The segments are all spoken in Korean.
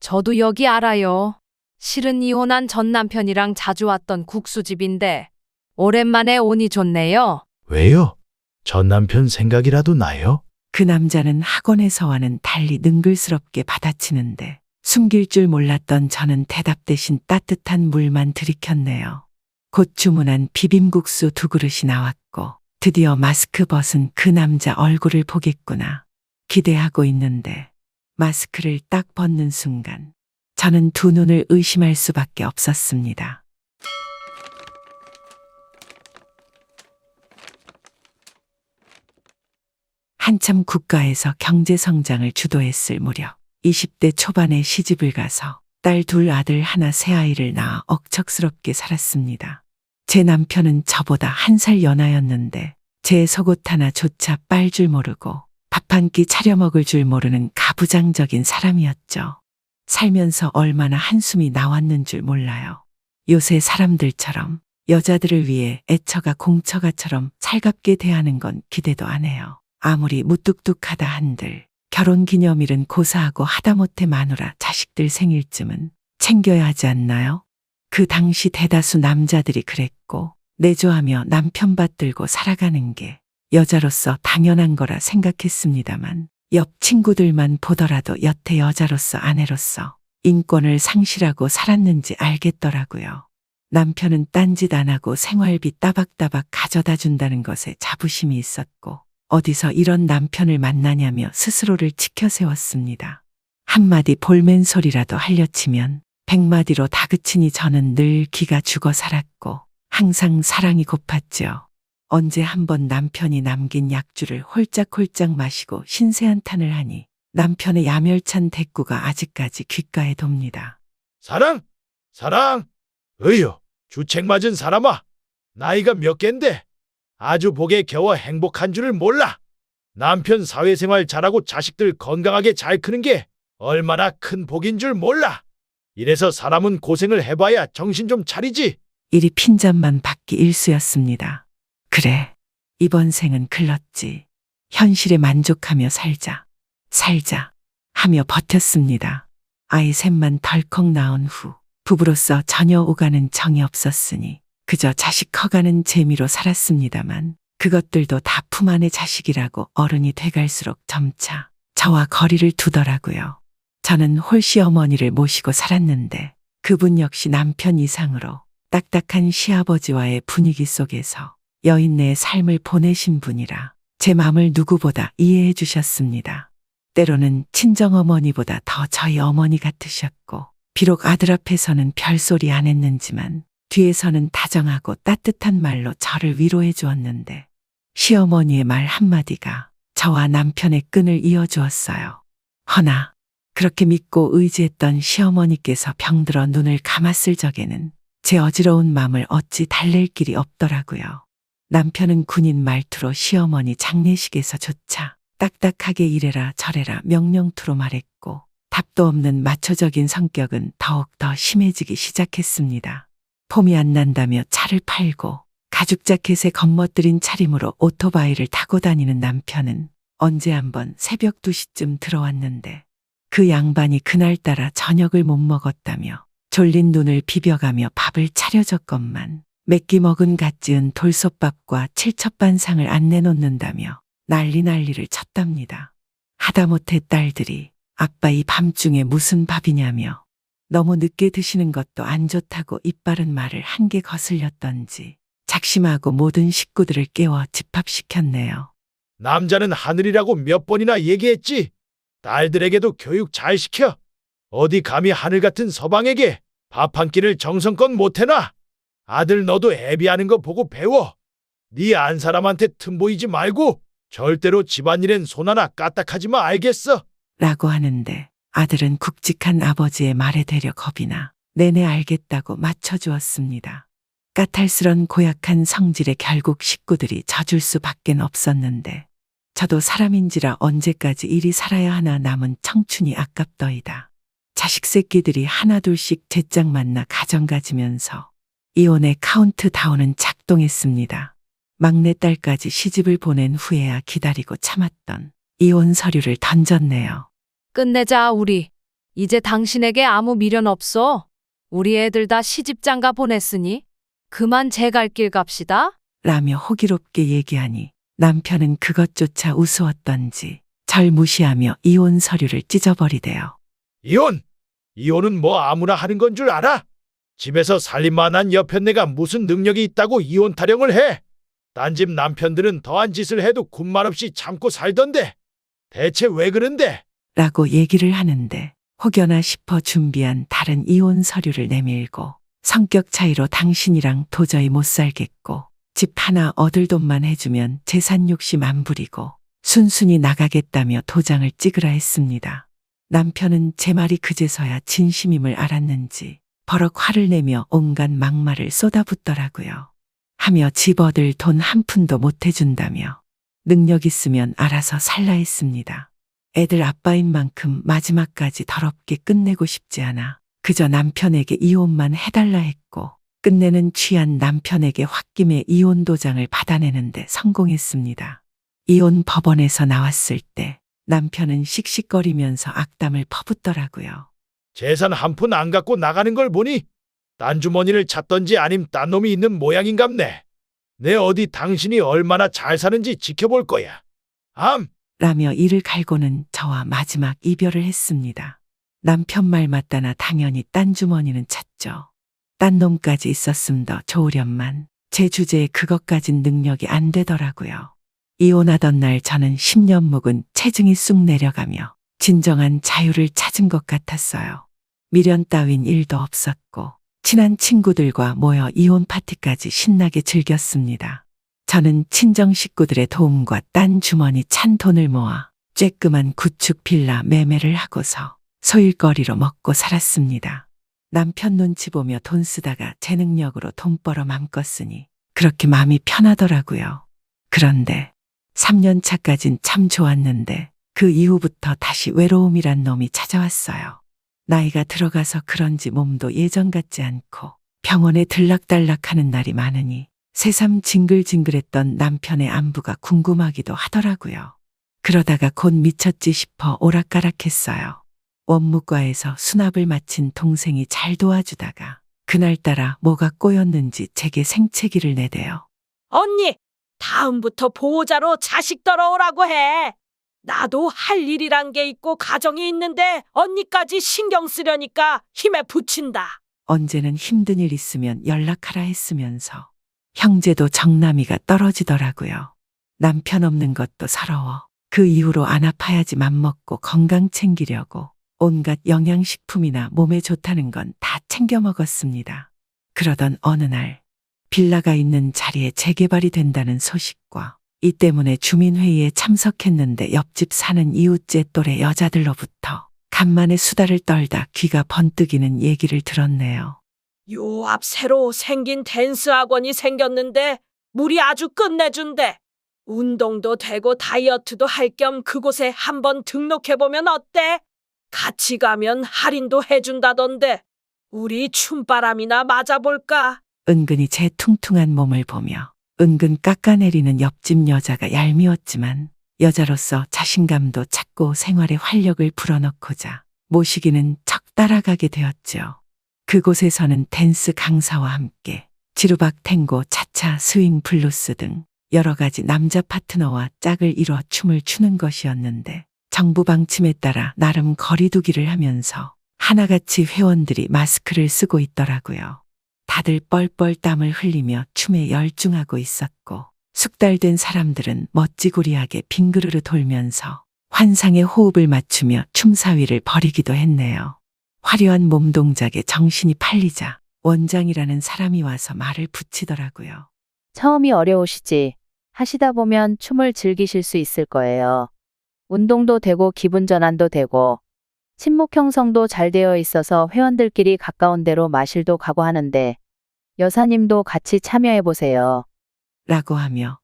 저도 여기 알아요. 실은 이혼한 전 남편이랑 자주 왔던 국수집인데 오랜만에 오니 좋네요. 왜요? 전 남편 생각이라도 나요? 그 남자는 학원에서와는 달리 능글스럽게 받아치는데 숨길 줄 몰랐던 저는 대답 대신 따뜻한 물만 들이켰네요. 곧 주문한 비빔국수 2그릇이 나왔고 드디어 마스크 벗은 그 남자 얼굴을 보겠구나 기대하고 있는데 마스크를 딱 벗는 순간 저는 두 눈을 의심할 수밖에 없었습니다. 한참 국가에서 경제 성장을 주도했을 무렵 20대 초반에 시집을 가서 딸 2 아들 1 새아이를 낳아 억척스럽게 살았습니다. 제 남편은 저보다 1살 연하였는데 제 속옷 하나조차 빨 줄 모르고 밥 한 끼 차려 먹을 줄 모르는 가부장적인 사람이었죠. 살면서 얼마나 한숨이 나왔는 줄 몰라요. 요새 사람들처럼 여자들을 위해 애처가 공처가처럼 살갑게 대하는 건 기대도 안 해요. 아무리 무뚝뚝하다 한들 결혼기념일은 고사하고 하다못해 마누라 자식들 생일쯤은 챙겨야 하지 않나요? 그 당시 대다수 남자들이 그랬고 내조하며 남편 받들고 살아가는 게 여자로서 당연한 거라 생각했습니다만 옆 친구들만 보더라도 여태 여자로서 아내로서 인권을 상실하고 살았는지 알겠더라고요. 남편은 딴짓 안 하고 생활비 따박따박 가져다 준다는 것에 자부심이 있었고 어디서 이런 남편을 만나냐며 스스로를 치켜 세웠습니다. 한마디 볼멘소리라도 하려치면 100마디로 다그치니 저는 늘 기가 죽어 살았고 항상 사랑이 고팠죠. 언제 한번 남편이 남긴 약주를 홀짝홀짝 마시고 신세한탄을 하니 남편의 야멸찬 대꾸가 아직까지 귓가에 돕니다. 사랑! 사랑! 어휴, 주책 맞은 사람아. 나이가 몇 갠데 아주 복에 겨워 행복한 줄을 몰라. 남편 사회생활 잘하고 자식들 건강하게 잘 크는 게 얼마나 큰 복인 줄 몰라. 이래서 사람은 고생을 해봐야 정신 좀 차리지. 일이 핀잔만 받기 일쑤였습니다. 그래, 이번 생은 글렀지. 현실에 만족하며 살자 하며 버텼습니다. 아이 셋만 덜컥 낳은 후 부부로서 전혀 오가는 정이 없었으니 그저 자식 커가는 재미로 살았습니다만 그것들도 다 품 안의 자식이라고 어른이 돼갈수록 점차 저와 거리를 두더라고요. 저는 홀씨 어머니를 모시고 살았는데 그분 역시 남편 이상으로 딱딱한 시아버지와의 분위기 속에서 여인네의 삶을 보내신 분이라 제 마음을 누구보다 이해해 주셨습니다. 때로는 친정어머니보다 더 저희 어머니 같으셨고 비록 아들 앞에서는 별소리 안 했는지만 뒤에서는 다정하고 따뜻한 말로 저를 위로해 주었는데 시어머니의 말 한마디가 저와 남편의 끈을 이어주었어요. 허나 그렇게 믿고 의지했던 시어머니께서 병들어 눈을 감았을 적에는 제 어지러운 마음을 어찌 달랠 길이 없더라고요. 남편은 군인 말투로 시어머니 장례식에서조차 딱딱하게 이래라 저래라 명령투로 말했고 답도 없는 마초적인 성격은 더욱 더 심해지기 시작했습니다. 폼이 안 난다며 차를 팔고 가죽 자켓에 겉멋들인 차림으로 오토바이를 타고 다니는 남편은 언제 한번 새벽 2시쯤 들어왔는데 그 양반이 그날따라 저녁을 못 먹었다며 졸린 눈을 비벼가며 밥을 차려줬건만 맵기 먹은 갓 지은 돌솥밥과 칠첩반상을 안 내놓는다며 난리를 쳤답니다. 하다못해 딸들이 아빠 이 밤중에 무슨 밥이냐며 너무 늦게 드시는 것도 안 좋다고 입바른 말을 한개 거슬렸던지 작심하고 모든 식구들을 깨워 집합시켰네요. 남자는 하늘이라고 몇 번이나 얘기했지. 딸들에게도 교육 잘 시켜. 어디 감히 하늘 같은 서방에게 밥 한 끼를 정성껏 못 해놔. 아들 너도 애비하는 거 보고 배워. 네 안 사람한테 틈 보이지 말고 절대로 집안일엔 손 하나 까딱하지 마 알겠어? 라고 하는데 아들은 굵직한 아버지의 말에 되려 겁이 나 내내 알겠다고 맞춰주었습니다. 까탈스런 고약한 성질에 결국 식구들이 져줄 수밖엔 없었는데 저도 사람인지라 언제까지 이리 살아야 하나 남은 청춘이 아깝더이다. 자식 새끼들이 하나둘씩 제짝 만나 가정 가지면서 이혼의 카운트다운은 작동했습니다. 막내딸까지 시집을 보낸 후에야 기다리고 참았던 이혼 서류를 던졌네요. 끝내자 우리. 이제 당신에게 아무 미련 없어. 우리 애들 다 시집장가 보냈으니 그만 제 갈 길 갑시다. 라며 호기롭게 얘기하니 남편은 그것조차 우스웠던지 절 무시하며 이혼 서류를 찢어버리대요. 이혼! 이혼은 뭐 아무나 하는 건 줄 알아? 집에서 살림만 여편네가 무슨 능력이 있다고 이혼 타령을 해? 딴 집 남편들은 더한 짓을 해도 군말 없이 참고 살던데. 대체 왜 그런데? 라고 얘기를 하는데 혹여나 싶어 준비한 다른 이혼 서류를 내밀고 성격 차이로 당신이랑 도저히 못 살겠고 집 하나 얻을 돈만 해주면 재산 욕심 안 부리고 순순히 나가겠다며 도장을 찍으라 했습니다. 남편은 제 말이 그제서야 진심임을 알았는지 버럭 화를 내며 온갖 막말을 쏟아붓더라고요. 하며 집 얻을 돈 한 푼도 못 해준다며 능력 있으면 알아서 살라 했습니다. 애들 아빠인 만큼 마지막까지 더럽게 끝내고 싶지 않아 그저 남편에게 이혼만 해달라 했고 끝내는 취한 남편에게 홧김에 이혼 도장을 받아내는데 성공했습니다. 이혼 법원에서 나왔을 때 남편은 씩씩거리면서 악담을 퍼붓더라고요. 재산 한 푼 안 갖고 나가는 걸 보니 딴 주머니를 찾던지 아님 딴 놈이 있는 모양인갑네. 내 어디 당신이 얼마나 잘 사는지 지켜볼 거야. 라며 이를 갈고는 저와 마지막 이별을 했습니다. 남편 말 맞다나 당연히 딴 주머니는 찾죠. 딴 놈까지 있었음 더 좋으련만 제 주제에 그것까진 능력이 안 되더라고요. 이혼하던 날 저는 10년 묵은 체증이 쑥 내려가며 진정한 자유를 찾은 것 같았어요. 미련 따윈 일도 없었고 친한 친구들과 모여 이혼 파티까지 신나게 즐겼습니다. 저는 친정 식구들의 도움과 딴 주머니 찬 돈을 모아 쬐끄만 구축 빌라 매매를 하고서 소일거리로 먹고 살았습니다. 남편 눈치 보며 돈 쓰다가 제 능력으로 돈 벌어 맘껏 쓰니 그렇게 마음이 편하더라고요. 그런데 3년 차까진 참 좋았는데 그 이후부터 다시 외로움이란 놈이 찾아왔어요. 나이가 들어가서 그런지 몸도 예전 같지 않고 병원에 들락달락하는 날이 많으니 새삼 징글징글했던 남편의 안부가 궁금하기도 하더라고요. 그러다가 곧 미쳤지 싶어 오락가락했어요. 원무과에서 수납을 마친 동생이 잘 도와주다가 그날따라 뭐가 꼬였는지 제게 생채기를 내대요. 언니, 다음부터 보호자로 자식 떨어오라고 해. 나도 할 일이란 게 있고 가정이 있는데 언니까지 신경 쓰려니까 힘에 부친다. 언제는 힘든 일 있으면 연락하라 했으면서 형제도 정남이가 떨어지더라고요. 남편 없는 것도 서러워. 그 이후로 안 아파야지 맘먹고 건강 챙기려고 온갖 영양식품이나 몸에 좋다는 건 다 챙겨 먹었습니다. 그러던 어느 날 빌라가 있는 자리에 재개발이 된다는 소식과 이 때문에 주민회의에 참석했는데 옆집 사는 이웃제 또래 여자들로부터 간만에 수다를 떨다 귀가 번뜩이는 얘기를 들었네요. 요 앞 새로 생긴 댄스 학원이 생겼는데 물이 아주 끝내준대. 운동도 되고 다이어트도 할 겸 그곳에 한번 등록해보면 어때? 같이 가면 할인도 해준다던데. 우리 춤바람이나 맞아볼까? 은근히 제 퉁퉁한 몸을 보며 은근 깎아내리는 옆집 여자가 얄미웠지만 여자로서 자신감도 찾고 생활에 활력을 불어넣고자 모시기는 척 따라가게 되었죠. 그곳에서는 댄스 강사와 함께 지루박 탱고, 차차, 스윙, 블루스 등 여러 가지 남자 파트너와 짝을 이뤄 춤을 추는 것이었는데 정부 방침에 따라 나름 거리두기를 하면서 하나같이 회원들이 마스크를 쓰고 있더라고요. 다들 뻘뻘 땀을 흘리며 춤에 열중하고 있었고 숙달된 사람들은 멋지구리하게 빙그르르 돌면서 환상의 호흡을 맞추며 춤사위를 벌이기도 했네요. 화려한 몸 동작에 정신이 팔리자 원장이라는 사람이 와서 말을 붙이더라고요. 처음이 어려우시지. 하시다 보면 춤을 즐기실 수 있을 거예요. 운동도 되고 기분 전환도 되고 친목 형성도 잘 되어 있어서 회원들끼리 가까운 데로 마실도 가고 하는데 여사님도 같이 참여해 보세요. 라고 하며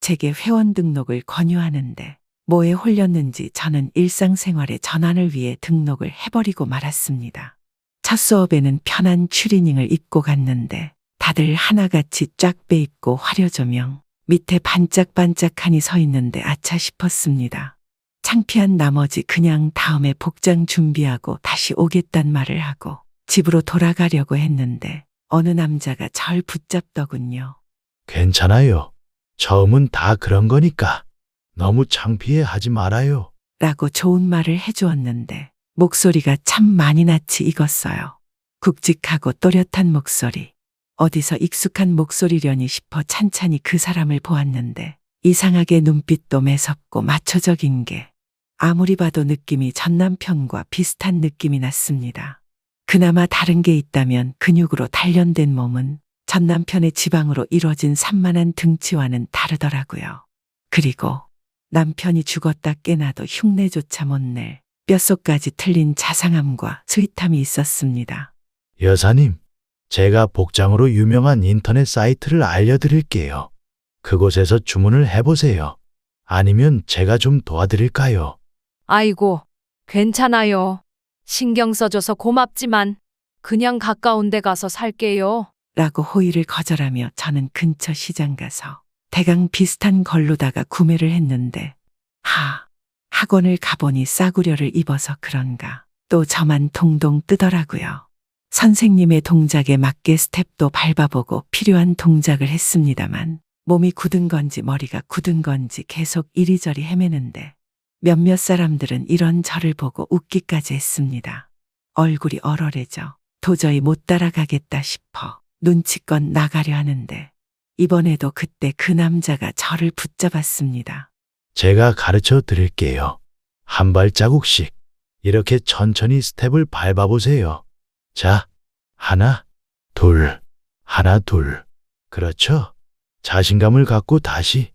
제게 회원 등록을 권유하는데 뭐에 홀렸는지 저는 일상생활의 전환을 위해 등록을 해버리고 말았습니다. 첫 수업에는 편한 추리닝을 입고 갔는데 다들 하나같이 쫙 빼입고 화려조명 밑에 반짝반짝하니 서 있는데 아차 싶었습니다. 창피한 나머지 그냥 다음에 복장 준비하고 다시 오겠단 말을 하고 집으로 돌아가려고 했는데 어느 남자가 절 붙잡더군요. 괜찮아요. 처음은 다 그런 거니까 너무 창피해 하지 말아요. 라고 좋은 말을 해주었는데 목소리가 참 많이 낯이 익었어요. 굵직하고 또렷한 목소리. 어디서 익숙한 목소리려니 싶어 찬찬히 그 사람을 보았는데 이상하게 눈빛도 매섭고 마초적인 게 아무리 봐도 느낌이 전 남편과 비슷한 느낌이 났습니다. 그나마 다른 게 있다면 근육으로 단련된 몸은 전 남편의 지방으로 이뤄진 산만한 등치와는 다르더라고요. 그리고 남편이 죽었다 깨나도 흉내조차 못 낼 뼛속까지 틀린 자상함과 스윗함이 있었습니다. 여사님, 제가 복장으로 유명한 인터넷 사이트를 알려드릴게요. 그곳에서 주문을 해보세요. 아니면 제가 좀 도와드릴까요? 아이고, 괜찮아요. 신경 써줘서 고맙지만 그냥 가까운 데 가서 살게요. 라고 호의를 거절하며 저는 근처 시장 가서 대강 비슷한 걸로다가 구매를 했는데 학원을 가보니 싸구려를 입어서 그런가 또 저만 동동 뜨더라고요. 선생님의 동작에 맞게 스텝도 밟아보고 필요한 동작을 했습니다만 몸이 굳은 건지 머리가 굳은 건지 계속 이리저리 헤매는데 몇몇 사람들은 이런 저를 보고 웃기까지 했습니다. 얼굴이 얼얼해져 도저히 못 따라가겠다 싶어 눈치껏 나가려 하는데 이번에도 그때 그 남자가 저를 붙잡았습니다. 제가 가르쳐 드릴게요. 한 발자국씩 이렇게 천천히 스텝을 밟아보세요. 자, 하나, 둘, 하나, 둘. 그렇죠? 자신감을 갖고 다시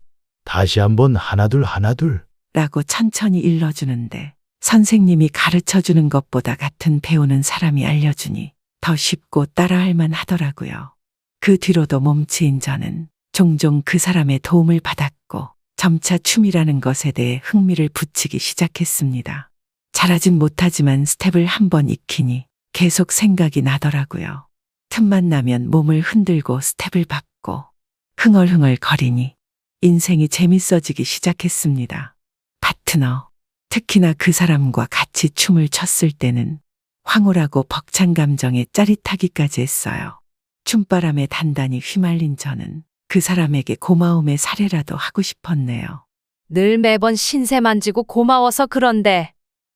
한번 하나, 둘, 하나, 둘. 라고 천천히 일러주는데 선생님이 가르쳐주는 것보다 같은 배우는 사람이 알려주니 더 쉽고 따라할만 하더라고요. 그 뒤로도 몸치인 저는 종종 그 사람의 도움을 받았고 점차 춤이라는 것에 대해 흥미를 붙이기 시작했습니다. 잘하진 못하지만 스텝을 한번 익히니 계속 생각이 나더라고요. 틈만 나면 몸을 흔들고 스텝을 밟고 흥얼흥얼 거리니 인생이 재밌어지기 시작했습니다. 파트너, 특히나 그 사람과 같이 춤을 췄을 때는 황홀하고 벅찬 감정에 짜릿하기까지 했어요. 춤바람에 단단히 휘말린 저는 그 사람에게 고마움의 사례라도 하고 싶었네요. 늘 매번 신세 만지고 고마워서 그런데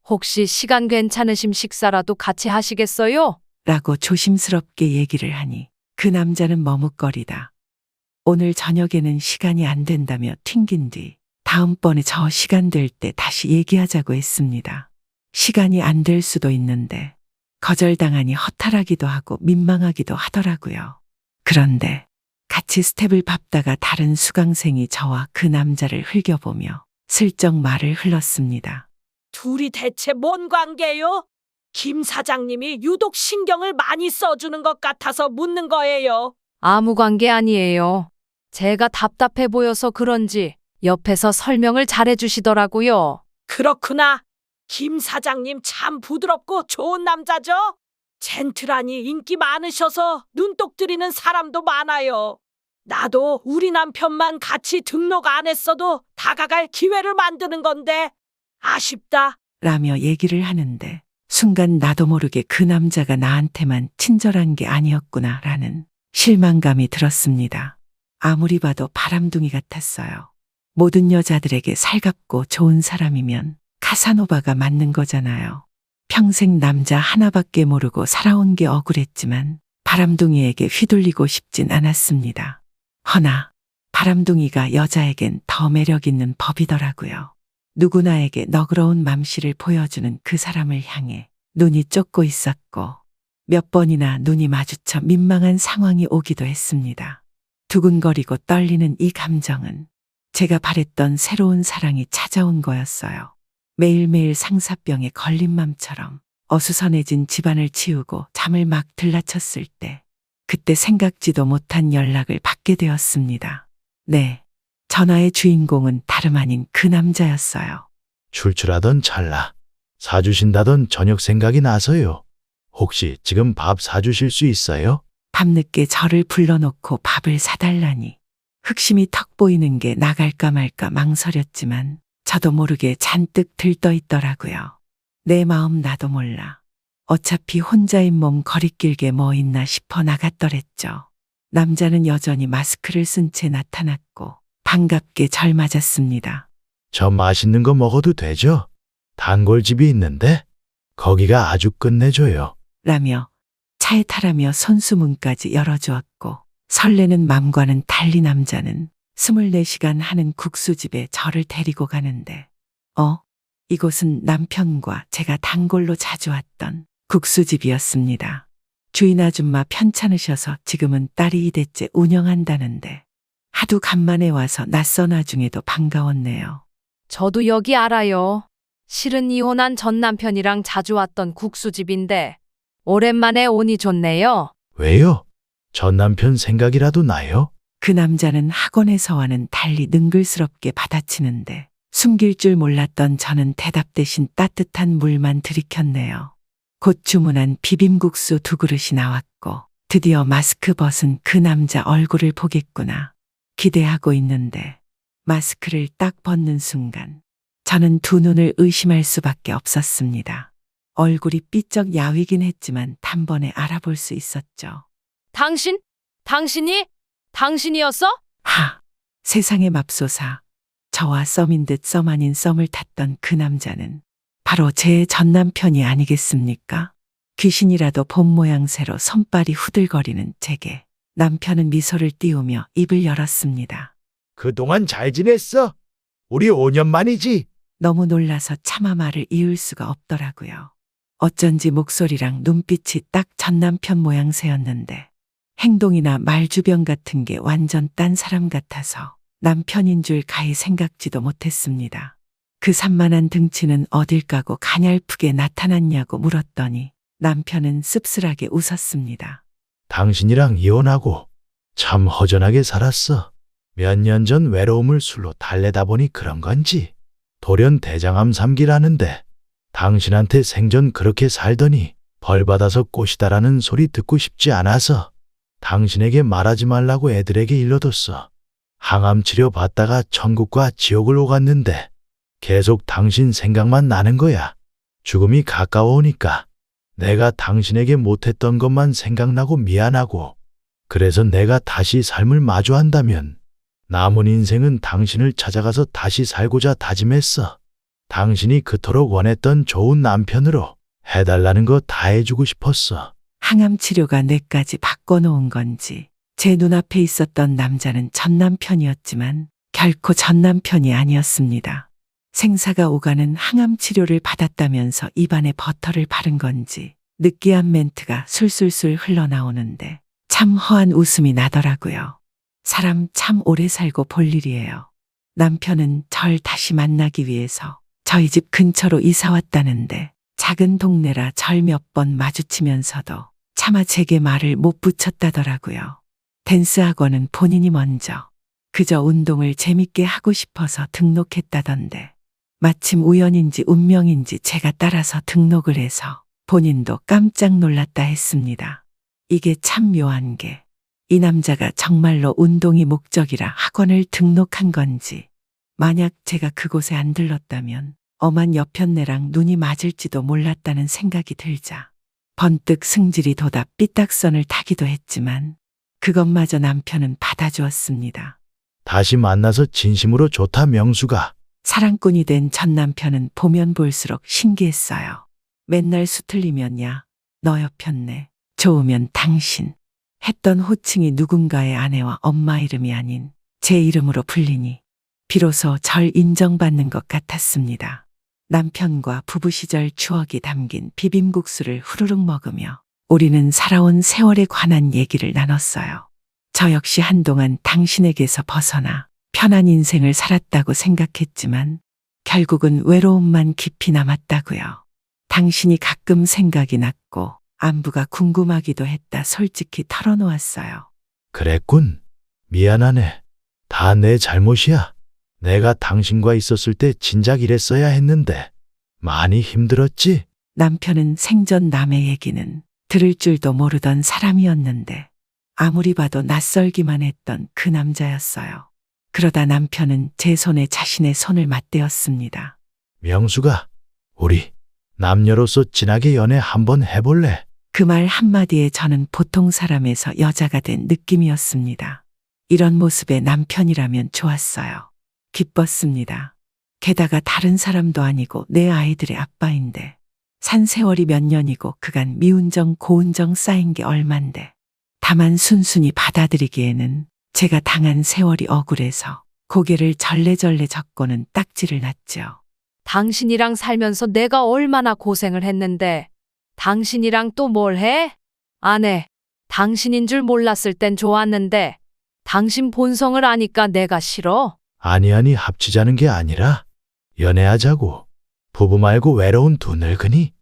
혹시 시간 괜찮으심 식사라도 같이 하시겠어요? 라고 조심스럽게 얘기를 하니 그 남자는 머뭇거리다. 오늘 저녁에는 시간이 안 된다며 튕긴 뒤 다음번에 저 시간 될 때 다시 얘기하자고 했습니다. 시간이 안 될 수도 있는데 거절당하니 허탈하기도 하고 민망하기도 하더라고요. 그런데 같이 스텝을 밟다가 다른 수강생이 저와 그 남자를 흘겨보며 슬쩍 말을 흘렀습니다. 둘이 대체 뭔 관계요? 김 사장님이 유독 신경을 많이 써주는 것 같아서 묻는 거예요. 아무 관계 아니에요. 제가 답답해 보여서 그런지 옆에서 설명을 잘해 주시더라고요. 그렇구나. 김 사장님 참 부드럽고 좋은 남자죠? 젠틀하니 인기 많으셔서 눈독 들이는 사람도 많아요. 나도 우리 남편만 같이 등록 안 했어도 다가갈 기회를 만드는 건데 아쉽다. 라며 얘기를 하는데 순간 나도 모르게 그 남자가 나한테만 친절한 게 아니었구나 라는 실망감이 들었습니다. 아무리 봐도 바람둥이 같았어요. 모든 여자들에게 살갑고 좋은 사람이면 카사노바가 맞는 거잖아요. 평생 남자 하나밖에 모르고 살아온 게 억울했지만 바람둥이에게 휘둘리고 싶진 않았습니다. 허나 바람둥이가 여자에겐 더 매력 있는 법이더라고요. 누구나에게 너그러운 맘씨를 보여주는 그 사람을 향해 눈이 쫓고 있었고 몇 번이나 눈이 마주쳐 민망한 상황이 오기도 했습니다. 두근거리고 떨리는 이 감정은 제가 바랬던 새로운 사랑이 찾아온 거였어요. 매일매일 상사병에 걸린 맘처럼 어수선해진 집안을 치우고 잠을 막 들라쳤을 때 그때 생각지도 못한 연락을 받게 되었습니다. 네, 전화의 주인공은 다름 아닌 그 남자였어요. 출출하던 찰나 사주신다던 저녁 생각이 나서요. 혹시 지금 밥 사주실 수 있어요? 밤늦게 저를 불러놓고 밥을 사달라니 흑심이 턱 보이는 게 나갈까 말까 망설였지만 저도 모르게 잔뜩 들떠 있더라고요. 내 마음 나도 몰라. 어차피 혼자인 몸 거리길게 뭐 있나 싶어 나갔더랬죠. 남자는 여전히 마스크를 쓴 채 나타났고 반갑게 절 맞았습니다. 저 맛있는 거 먹어도 되죠? 단골집이 있는데 거기가 아주 끝내줘요. 라며 차에 타라며 손수문까지 열어주었고 설레는 맘과는 달리 남자는 24시간 하는 국수집에 저를 데리고 가는데 이곳은 남편과 제가 단골로 자주 왔던 국수집이었습니다. 주인 아줌마 편찮으셔서 지금은 딸이 2대째 운영한다는데 하도 간만에 와서 낯선 와중에도 반가웠네요. 저도 여기 알아요. 실은 이혼한 전 남편이랑 자주 왔던 국수집인데 오랜만에 오니 좋네요. 왜요? 전 남편 생각이라도 나요? 그 남자는 학원에서와는 달리 능글스럽게 받아치는데 숨길 줄 몰랐던 저는 대답 대신 따뜻한 물만 들이켰네요. 곧 주문한 비빔국수 2그릇이 나왔고 드디어 마스크 벗은 그 남자 얼굴을 보겠구나 기대하고 있는데 마스크를 딱 벗는 순간 저는 두 눈을 의심할 수밖에 없었습니다. 얼굴이 삐쩍 야위긴 했지만 단번에 알아볼 수 있었죠. 당신이었어? 세상에 맙소사. 저와 썸인 듯 썸 아닌 썸을 탔던 그 남자는 바로 제 전 남편이 아니겠습니까? 귀신이라도 본 모양새로 손발이 후들거리는 제게 남편은 미소를 띄우며 입을 열었습니다. 그동안 잘 지냈어? 우리 5년 만이지? 너무 놀라서 차마 말을 이을 수가 없더라고요. 어쩐지 목소리랑 눈빛이 딱 전 남편 모양새였는데 행동이나 말주변 같은 게 완전 딴 사람 같아서 남편인 줄 가히 생각지도 못했습니다. 그 산만한 등치는 어딜 까고 가냘프게 나타났냐고 물었더니 남편은 씁쓸하게 웃었습니다. 당신이랑 이혼하고 참 허전하게 살았어. 몇 년 전 외로움을 술로 달래다 보니 그런 건지 돌연 대장암 3기라는데 당신한테 생전 그렇게 살더니 벌 받아서 꽃이다라는 소리 듣고 싶지 않아서 당신에게 말하지 말라고 애들에게 일러뒀어. 항암 치료 받다가 천국과 지옥을 오갔는데 계속 당신 생각만 나는 거야. 죽음이 가까워오니까 내가 당신에게 못했던 것만 생각나고 미안하고 그래서 내가 다시 삶을 마주한다면 남은 인생은 당신을 찾아가서 다시 살고자 다짐했어. 당신이 그토록 원했던 좋은 남편으로 해달라는 거 다 해주고 싶었어. 항암 치료가 뇌까지 바꿔놓은 건지 제 눈앞에 있었던 남자는 전 남편이었지만 결코 전 남편이 아니었습니다. 생사가 오가는 항암 치료를 받았다면서 입안에 버터를 바른 건지 느끼한 멘트가 술술술 흘러나오는데 참 허한 웃음이 나더라고요. 사람 참 오래 살고 볼 일이에요. 남편은 절 다시 만나기 위해서 저희 집 근처로 이사 왔다는데 작은 동네라 절 몇 번 마주치면서도 차마 제게 말을 못 붙였다더라고요. 댄스 학원은 본인이 먼저 그저 운동을 재밌게 하고 싶어서 등록했다던데 마침 우연인지 운명인지 제가 따라서 등록을 해서 본인도 깜짝 놀랐다 했습니다. 이게 참 묘한 게 이 남자가 정말로 운동이 목적이라 학원을 등록한 건지 만약 제가 그곳에 안 들렀다면 엄한 여편네랑 눈이 맞을지도 몰랐다는 생각이 들자 번뜩 승질이 돋아 삐딱선을 타기도 했지만 그것마저 남편은 받아주었습니다. 다시 만나서 진심으로 좋다 명수가. 사랑꾼이 된 전 남편은 보면 볼수록 신기했어요. 맨날 수틀리면 야, 너 여편네, 좋으면 당신 했던 호칭이 누군가의 아내와 엄마 이름이 아닌 제 이름으로 불리니 비로소 절 인정받는 것 같았습니다. 남편과 부부 시절 추억이 담긴 비빔국수를 후루룩 먹으며 우리는 살아온 세월에 관한 얘기를 나눴어요. 저 역시 한동안 당신에게서 벗어나 편한 인생을 살았다고 생각했지만 결국은 외로움만 깊이 남았다고요. 당신이 가끔 생각이 났고 안부가 궁금하기도 했다 솔직히 털어놓았어요. 그랬군. 미안하네. 다 내 잘못이야. 내가 당신과 있었을 때 진작 이랬어야 했는데 많이 힘들었지? 남편은 생전 남의 얘기는 들을 줄도 모르던 사람이었는데 아무리 봐도 낯설기만 했던 그 남자였어요. 그러다 남편은 제 손에 자신의 손을 맞대었습니다. 명수가, 우리 남녀로서 진하게 연애 한번 해볼래? 그 말 한마디에 저는 보통 사람에서 여자가 된 느낌이었습니다. 이런 모습의 남편이라면 좋았어요. 기뻤습니다. 게다가 다른 사람도 아니고 내 아이들의 아빠인데 산 세월이 몇 년이고 그간 미운정 고운정 쌓인 게 얼만데. 다만 순순히 받아들이기에는 제가 당한 세월이 억울해서 고개를 절레절레 젓고는 딱지를 놨죠. 당신이랑 살면서 내가 얼마나 고생을 했는데 당신이랑 또 뭘 해? 안 해. 당신인 줄 몰랐을 땐 좋았는데 당신 본성을 아니까 내가 싫어. 아니 합치자는 게 아니라 연애하자고. 부부 말고 외로운 두 늙은이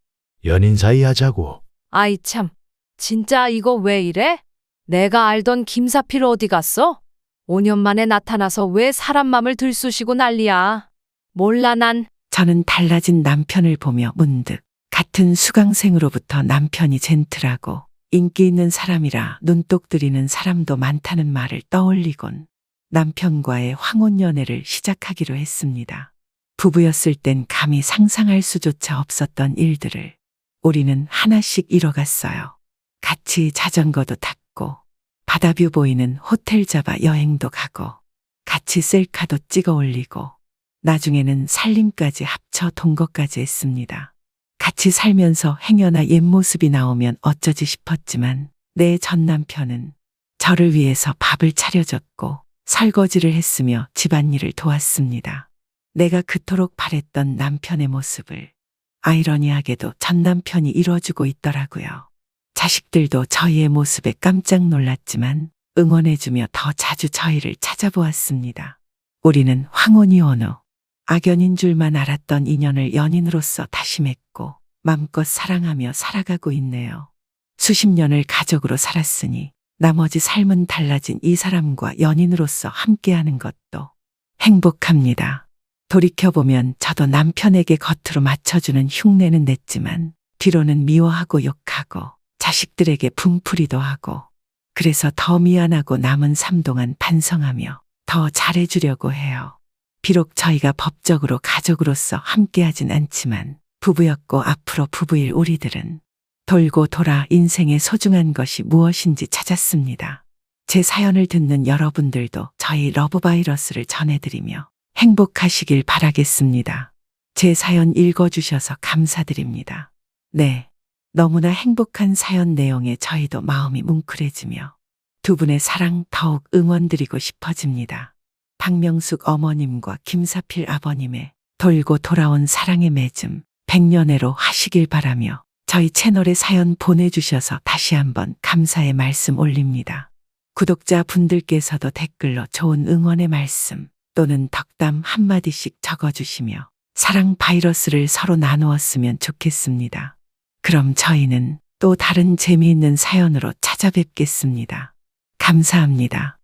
연인 사이 하자고. 아이 참. 진짜 이거 왜 이래? 내가 알던 김사필 어디 갔어? 5년 만에 나타나서 왜 사람 맘을 들쑤시고 난리야. 몰라 난. 저는 달라진 남편을 보며 문득 같은 수강생으로부터 남편이 젠틀하고 인기 있는 사람이라 눈독 들이는 사람도 많다는 말을 떠올리곤 남편과의 황혼연애를 시작하기로 했습니다. 부부였을 땐 감히 상상할 수조차 없었던 일들을 우리는 하나씩 이뤄갔어요. 같이 자전거도 탔고 바다뷰 보이는 호텔 잡아 여행도 가고 같이 셀카도 찍어 올리고 나중에는 살림까지 합쳐 동거까지 했습니다. 같이 살면서 행여나 옛모습이 나오면 어쩌지 싶었지만 내 전 남편은 저를 위해서 밥을 차려줬고 설거지를 했으며 집안일을 도왔습니다. 내가 그토록 바랬던 남편의 모습을 아이러니하게도 전 남편이 이뤄주고 있더라고요. 자식들도 저희의 모습에 깜짝 놀랐지만 응원해주며 더 자주 저희를 찾아보았습니다. 우리는 황혼이혼 후 악연인 줄만 알았던 인연을 연인으로서 다시 맺고 맘껏 사랑하며 살아가고 있네요. 수십 년을 가족으로 살았으니 나머지 삶은 달라진 이 사람과 연인으로서 함께하는 것도 행복합니다. 돌이켜보면 저도 남편에게 겉으로 맞춰주는 흉내는 냈지만 뒤로는 미워하고 욕하고 자식들에게 붕풀이도 하고 그래서 더 미안하고 남은 삶 동안 반성하며 더 잘해주려고 해요. 비록 저희가 법적으로 가족으로서 함께하진 않지만 부부였고 앞으로 부부일 우리들은 돌고 돌아 인생의 소중한 것이 무엇인지 찾았습니다. 제 사연을 듣는 여러분들도 저희 러브바이러스를 전해드리며 행복하시길 바라겠습니다. 제 사연 읽어주셔서 감사드립니다. 네, 너무나 행복한 사연 내용에 저희도 마음이 뭉클해지며 두 분의 사랑 더욱 응원드리고 싶어집니다. 박명숙 어머님과 김사필 아버님의 돌고 돌아온 사랑의 맺음 100년애로 하시길 바라며 저희 채널에 사연 보내주셔서 다시 한번 감사의 말씀 올립니다. 구독자 분들께서도 댓글로 좋은 응원의 말씀 또는 덕담 한마디씩 적어주시며 사랑 바이러스를 서로 나누었으면 좋겠습니다. 그럼 저희는 또 다른 재미있는 사연으로 찾아뵙겠습니다. 감사합니다.